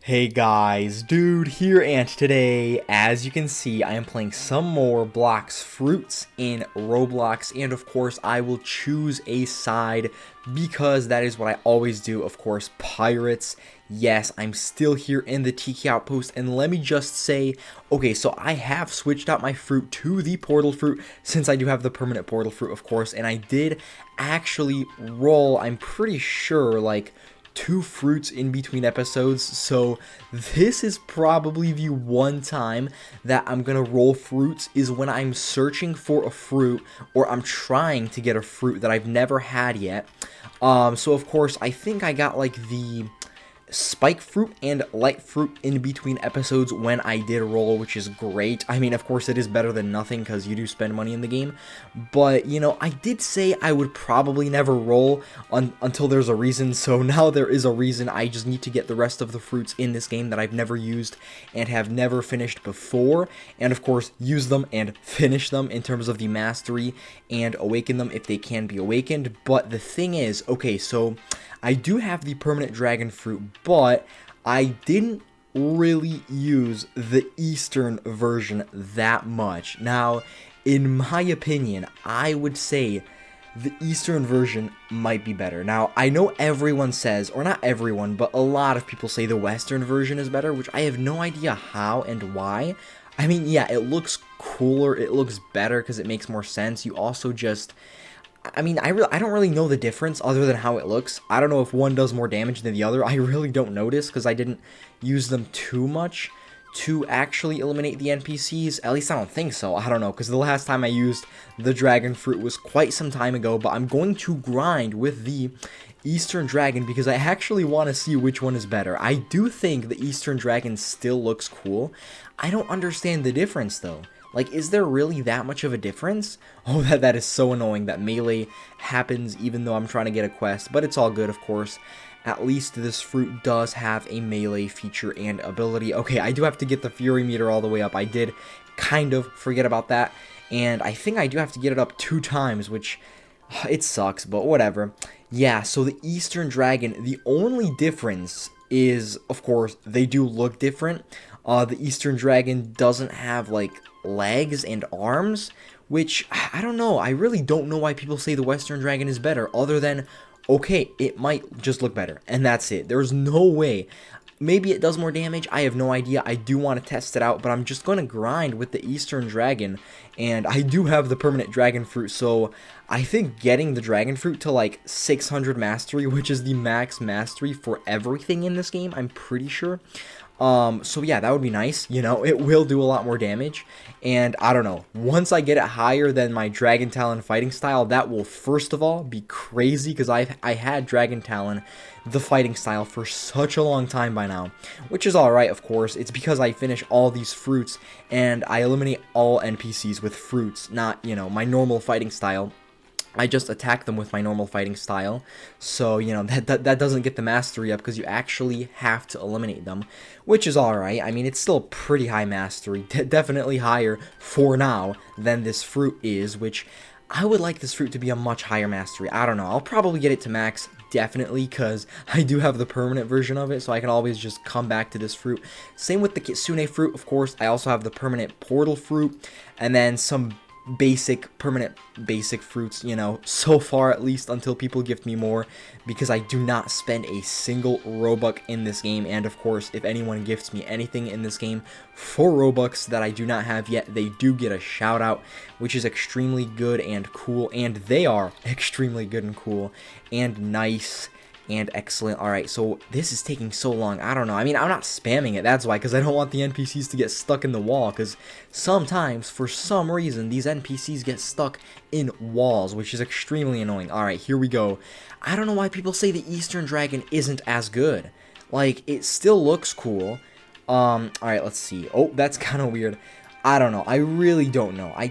Hey guys, Dude here, and today, as you can see, I am playing some more Blox Fruits in Roblox, and of course, I will choose a side because that is what I always do, of course, pirates. Yes, I'm still here in the Tiki Outpost, and let me just say, okay, so I have switched out my fruit to the portal fruit, since I do have the permanent portal fruit, of course, and I did actually roll, I'm pretty sure, like, 2 fruits in between episodes, so this is probably the one time that I'm gonna roll fruits is when I'm searching for a fruit or I'm trying to get a fruit that I've never had yet. So of course I think I got like the spike fruit and light fruit in between episodes when I did roll, which is great. I mean, of course, it is better than nothing because you do spend money in the game. But, you know, I did say I would probably never roll until there's a reason. So now there is a reason. I just need to get the rest of the fruits in this game that I've never used and have never finished before. And, of course, use them and finish them in terms of the mastery and awaken them if they can be awakened. But the thing is, okay, so I do have the permanent dragon fruit, but I didn't really use the Eastern version that much. Now, in my opinion, I would say the Eastern version might be better. Now, I know everyone says, or not everyone, but a lot of people say the Western version is better, which I have no idea how and why. I mean, yeah, it looks cooler, it looks better because it makes more sense. You also just... I mean, I don't really know the difference other than how it looks. I don't know if one does more damage than the other. I really don't notice because I didn't use them too much to actually eliminate the NPCs. At least I don't think so. I don't know, because the last time I used the dragon fruit was quite some time ago. But I'm going to grind with the Eastern Dragon because I actually want to see which one is better. I do think the Eastern Dragon still looks cool. I don't understand the difference though. Like, is there really that much of a difference? Oh, that is so annoying that melee happens even though I'm trying to get a quest, but it's all good, of course. At least this fruit does have a melee feature and ability. Okay, I do have to get the fury meter all the way up. I did kind of forget about that, and I think I do have to get it up 2 times, which it sucks, but whatever. Yeah, so the Eastern Dragon, the only difference is, of course, they do look different. The Eastern Dragon doesn't have, like, legs and arms, which, I don't know, I really don't know why people say the Western Dragon is better, other than, okay, it might just look better, and that's it. There's no way. Maybe it does more damage, I have no idea. I do want to test it out, but I'm just going to grind with the Eastern Dragon, and I do have the permanent dragon fruit, so I think getting the dragon fruit to like 600 mastery, which is the max mastery for everything in this game, I'm pretty sure. So yeah, that would be nice, you know, it will do a lot more damage, and I don't know, once I get it higher than my Dragon Talon fighting style, that will first of all be crazy, because I had Dragon Talon, the fighting style, for such a long time by now, which is alright, of course. It's because I finish all these fruits, and I eliminate all NPCs with fruits, not, you know, my normal fighting style. I just attack them with my normal fighting style, so, you know, that doesn't get the mastery up because you actually have to eliminate them, which is alright. I mean, it's still pretty high mastery, definitely higher for now than this fruit is, which I would like this fruit to be a much higher mastery. I don't know, I'll probably get it to max, definitely, because I do have the permanent version of it, so I can always just come back to this fruit. Same with the Kitsune fruit, of course. I also have the permanent portal fruit, and then some permanent basic fruits, you know, so far at least, until people gift me more, because I do not spend a single Robux in this game. And of course, if anyone gifts me anything in this game for Robux that I do not have yet, they do get a shout out, which is extremely good and cool, and they are extremely good and cool and nice and excellent. Alright, so this is taking so long. I don't know. I mean, I'm not spamming it. That's why, because I don't want the NPCs to get stuck in the wall, because sometimes, for some reason, these NPCs get stuck in walls, which is extremely annoying. Alright, here we go. I don't know why people say the Eastern Dragon isn't as good. Like, it still looks cool. Alright, let's see. Oh, that's kind of weird. I don't know. I really don't know. I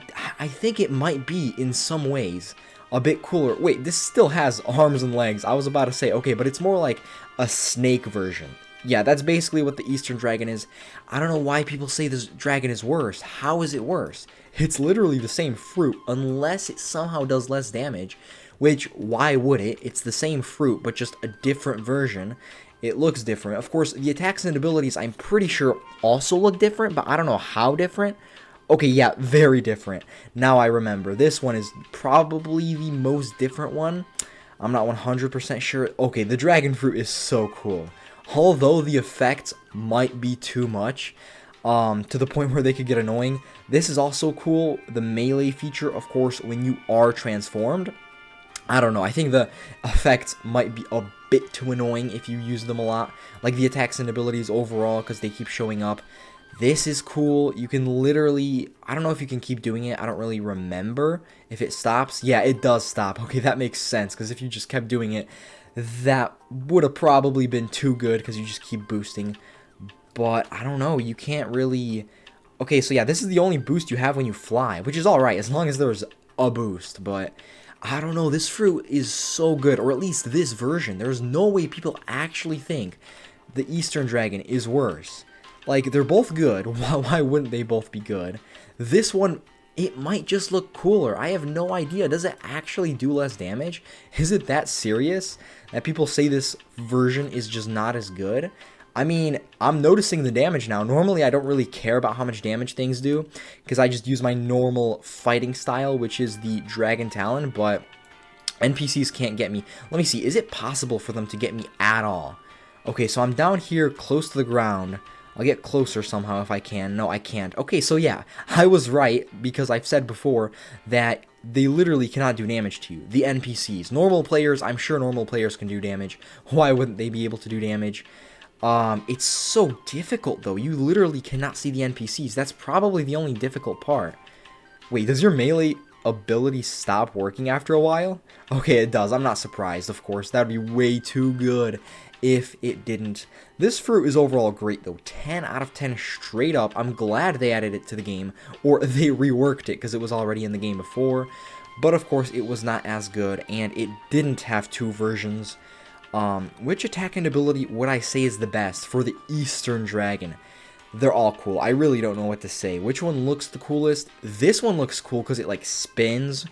think it might be, in some ways, a bit cooler. Wait, this still has arms and legs. I was about to say, okay, but it's more like a snake version. Yeah, that's basically what the Eastern Dragon is. I don't know why people say this dragon is worse. How is it worse? It's literally the same fruit, unless it somehow does less damage, which, why would it? It's the same fruit, but just a different version. It looks different. Of course, the attacks and abilities, I'm pretty sure, also look different, but I don't know how different. Okay, yeah, very different. Now I remember. This one is probably the most different one. I'm not 100% sure. Okay, the dragon fruit is so cool. Although the effects might be too much, to the point where they could get annoying, this is also cool. The melee feature, of course, when you are transformed. I don't know. I think the effects might be a bit too annoying if you use them a lot. Like the attacks and abilities overall, because they keep showing up. This is cool. You can literally, I don't know if you can keep doing it. I don't really remember if it stops. Yeah, it does stop. Okay, that makes sense, because if you just kept doing it, that would have probably been too good, because you just keep boosting. But I don't know. You can't really... Okay, so yeah, this is the only boost you have when you fly, which is alright, as long as there's a boost, but... I don't know, this fruit is so good, or at least this version. There's no way people actually think the Eastern Dragon is worse. Like, they're both good. Why wouldn't they both be good? This one, it might just look cooler. I have no idea. Does it actually do less damage? Is it that serious that people say this version is just not as good? I mean, I'm noticing the damage now. Normally, I don't really care about how much damage things do, because I just use my normal fighting style, which is the Dragon Talon, but NPCs can't get me. Let me see, is it possible for them to get me at all? Okay, so I'm down here close to the ground. I'll get closer somehow if I can. No, I can't. Okay, so yeah, I was right, because I've said before that they literally cannot do damage to you. The NPCs. Normal players, I'm sure normal players can do damage. Why wouldn't they be able to do damage? It's so difficult, though. You literally cannot see the NPCs. That's probably the only difficult part. Wait, does your melee ability stop working after a while? Okay, it does. I'm not surprised, of course. That would be way too good if it didn't. This fruit is overall great, though. 10 out of 10 straight up. I'm glad they added it to the game, or they reworked it, because it was already in the game before. But, of course, it was not as good, and it didn't have two versions. Which attack and ability would I say is the best for the Eastern Dragon? They're all cool. I really don't know what to say. Which one looks the coolest? This one looks cool because it like spins,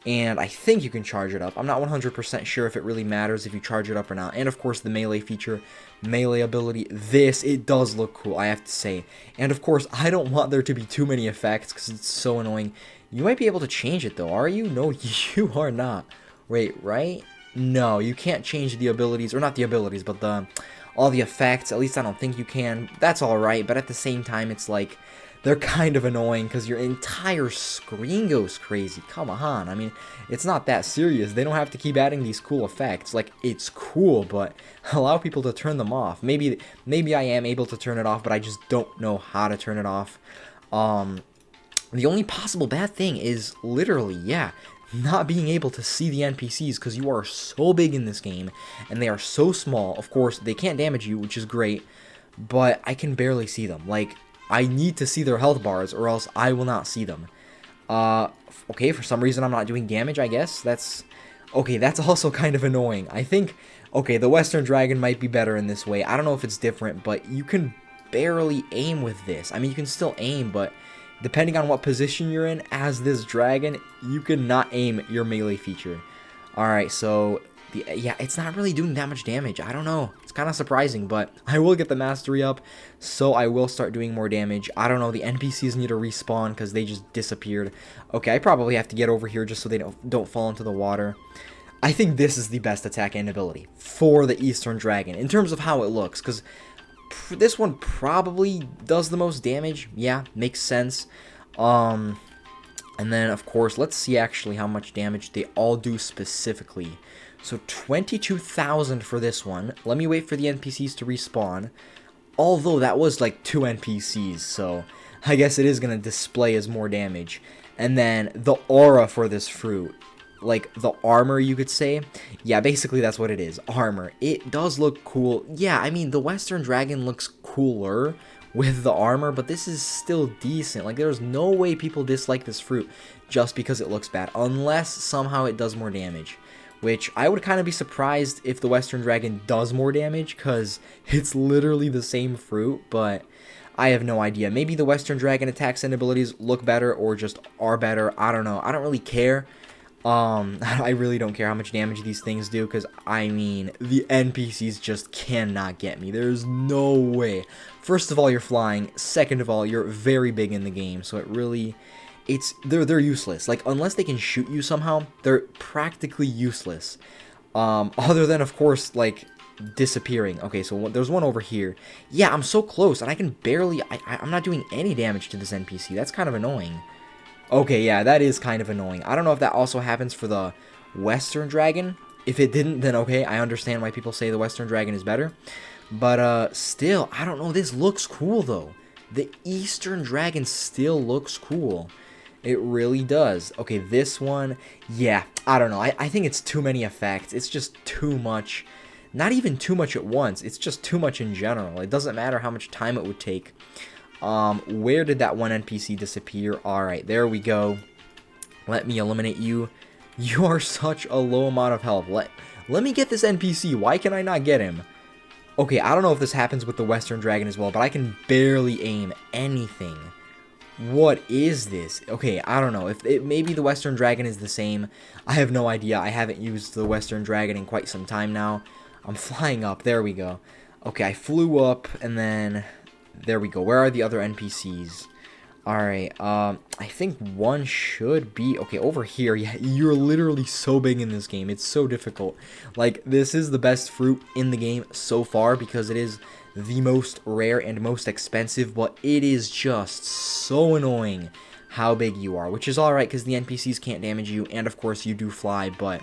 and I think you can charge it up. I'm not 100% sure if it really matters if you charge it up or not. And of course the melee feature, melee ability, it does look cool, I have to say. And of course I don't want there to be too many effects because it's so annoying. You might be able to change it though, are you? No, you are not. Wait, right? No, you can't change the abilities, or not the abilities, but all the effects. At least I don't think you can. That's alright, but at the same time, it's like, they're kind of annoying because your entire screen goes crazy. Come on, I mean, it's not that serious. They don't have to keep adding these cool effects. Like, it's cool, but allow people to turn them off. Maybe I am able to turn it off, but I just don't know how to turn it off. The only possible bad thing is literally, yeah, not being able to see the NPCs because you are so big in this game and they are so small. Of course, they can't damage you, which is great, but I can barely see them. Like, I need to see their health bars or else I will not see them. Okay, for some reason I'm not doing damage, I guess. That's also kind of annoying. I think, okay, the Western Dragon might be better in this way. I don't know if it's different, but you can barely aim with this. I mean, you can still aim, but depending on what position you're in as this dragon, you cannot aim your melee feature. Alright, so, yeah, it's not really doing that much damage. I don't know. It's kind of surprising, but I will get the mastery up, so I will start doing more damage. I don't know, the NPCs need to respawn because they just disappeared. Okay, I probably have to get over here just so they don't fall into the water. I think this is the best attack and ability for the Eastern Dragon in terms of how it looks, because this one probably does the most damage. Yeah, makes sense. And then, of course, let's see actually how much damage they all do specifically. So 22,000 for this one. Let me wait for the NPCs to respawn. Although that was like 2 NPCs, so I guess it is going to display as more damage. And then the aura for this fruit, like the armor, you could say. Yeah, basically that's what it is, armor. It does look cool. Yeah, I mean, the Western Dragon looks cooler with the armor, but this is still decent. Like, there's no way people dislike this fruit just because it looks bad, unless somehow it does more damage, which I would kind of be surprised if the Western Dragon does more damage, because it's literally the same fruit, but I have no idea. Maybe the Western Dragon attacks and abilities look better or just are better. I don't know. I don't really care. I really don't care how much damage these things do, because, I mean, the NPCs just cannot get me. There's no way. First of all, you're flying. Second of all, you're very big in the game, so it really... They're useless. Like, unless they can shoot you somehow, they're practically useless. Other than, of course, like, disappearing. Okay, so there's one over here. Yeah, I'm so close, and I can barely... I'm not doing any damage to this NPC. That's kind of annoying. Okay, yeah, that is kind of annoying. I don't know if that also happens for the Western Dragon. If it didn't, then okay, I understand why people say the Western Dragon is better. But, still, I don't know. This looks cool, though. The Eastern Dragon still looks cool. It really does. Okay, this one, yeah, I don't know. I think it's too many effects. It's just too much. Not even too much at once. It's just too much in general. It doesn't matter how much time it would take. Where did that one NPC disappear? Alright, there we go. Let me eliminate you. You are such a low amount of health. Let me get this NPC. Why can I not get him? Okay, I don't know if this happens with the Western Dragon as well, but I can barely aim anything. What is this? Okay, I don't know. Maybe the Western Dragon is the same. I have no idea. I haven't used the Western Dragon in quite some time now. I'm flying up. There we go. Okay, I flew up, and then... There we go. Where are the other NPCs? Alright, I think one should be... Okay, over here. Yeah, you're literally so big in this game. It's so difficult. Like, this is the best fruit in the game so far because it is the most rare and most expensive, but it is just so annoying how big you are, which is alright because the NPCs can't damage you, and of course you do fly, but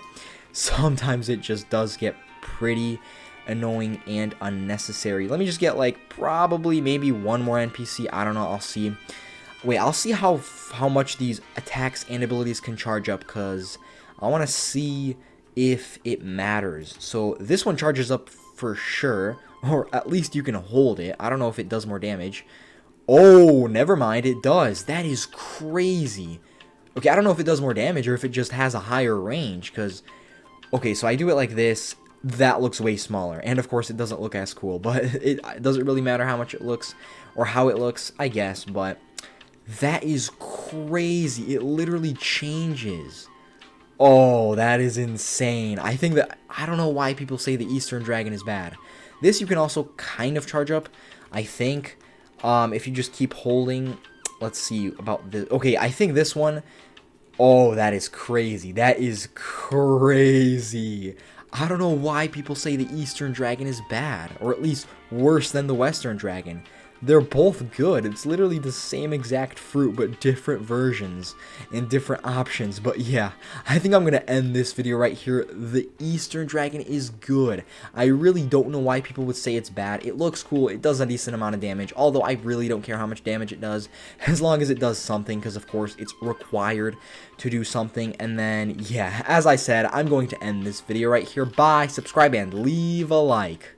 sometimes it just does get pretty annoying and unnecessary. Let me just get, like, probably maybe one more NPC. I don't know. I'll see. Wait, I'll see how much these attacks and abilities can charge up, because I want to see if it matters. So this one charges up for sure, or at least you can hold it. I don't know if it does more damage. Oh, never mind. It does. That is crazy. Okay, I don't know if it does more damage or if it just has a higher range, because... Okay, so I do it like this. That looks way smaller, and of course it doesn't look as cool, but it doesn't really matter how much it looks or how it looks, I guess. But that is crazy. It literally changes. Oh, that is insane. I think that, I don't know why people say the Eastern Dragon is bad. This you can also kind of charge up, I think, if you just keep holding. Let's see about this. Okay, I think this one, oh, that is crazy. That is crazy. I don't know why people say the Eastern Dragon is bad, or at least worse than the Western Dragon. They're both good. It's literally the same exact fruit, but different versions and different options. But yeah, I think I'm going to end this video right here. The Eastern Dragon is good. I really don't know why people would say it's bad. It looks cool. It does a decent amount of damage, although I really don't care how much damage it does, as long as it does something, because of course it's required to do something. And then, yeah, as I said, I'm going to end this video right here. Bye, subscribe, and leave a like.